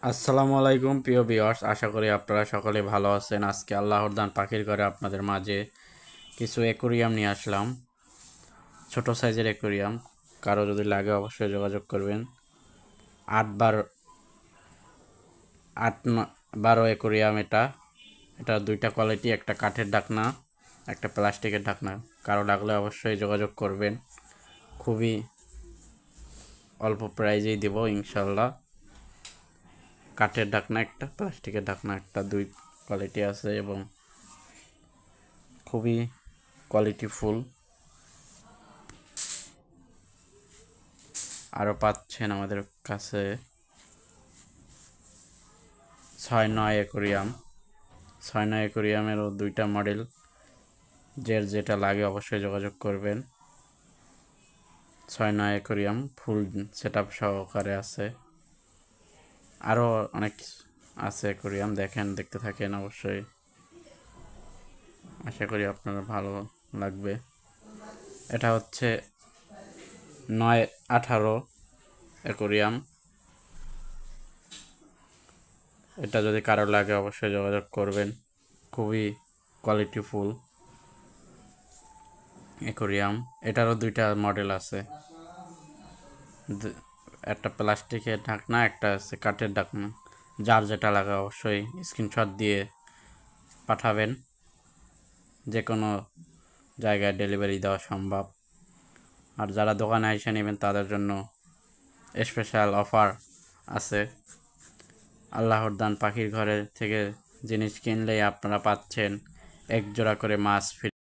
আসসালামু আলাইকুম প্রিয় ভিউয়ার্স, আশা করি আপনারা সকলে ভালো আছেন। আজকে আল্লাহর দান পাখির ঘরে আপনাদের মাঝে কিছু অ্যাকোরিয়াম নিয়ে আসলাম, ছোট সাইজের অ্যাকোরিয়াম। কারো যদি লাগে অবশ্যই যোগাযোগ করবেন। 8 12 অ্যাকোরিয়াম এটা। এটা দুইটা কোয়ালিটি, একটা কাঠের ঢাকনা, একটা প্লাস্টিকের ঢাকনা। কারো লাগলে অবশ্যই যোগাযোগ করবেন। খুবই অল্প প্রাইজেই দেব ইনশাল্লাহ। কাঠের ঢাকনা একটা, প্লাস্টিকের ঢাকনা একটা, দুই কোয়ালিটি আছে এবং খুবই কোয়ালিটিফুল। আরও পাচ্ছেন আমাদের কাছে 6-9 অ্যাকোরিয়াম। 6-9 অ্যাকোরিয়ামেরও দুইটা মডেল, যেটা লাগে অবশ্যই যোগাযোগ করবেন। 6-9 অ্যাকোরিয়াম ফুল সেট আপ সহকারে আছে। আরও অনেক আছে অ্যাকোরিয়াম, দেখতে থাকেন অবশ্যই। আশা করি আপনার ভালো লাগবে। এটা হচ্ছে 9-18 অ্যাকোরিয়াম। এটা যদি কারো লাগে অবশ্যই যোগাযোগ করবেন। খুবই কোয়ালিটিফুল অ্যাকোরিয়াম। এটারও দুইটা মডেল আছে, একটা প্লাস্টিকের ঢাকনা, একটা আছে কাঠের ঢাকনা। যার যেটা লাগে অবশ্যই স্ক্রিনশট দিয়ে পাঠাবেন। যে কোনো জায়গায় ডেলিভারি দেওয়া সম্ভব। আর যারা দোকানে এসে নেবেন তাদের জন্য স্পেশাল অফার আছে। আল্লাহর দান পাখির ঘরে থেকে জিনিস কিনলেই আপনারা পাচ্ছেন 1 জোড়া করে মাছ ফ্রি।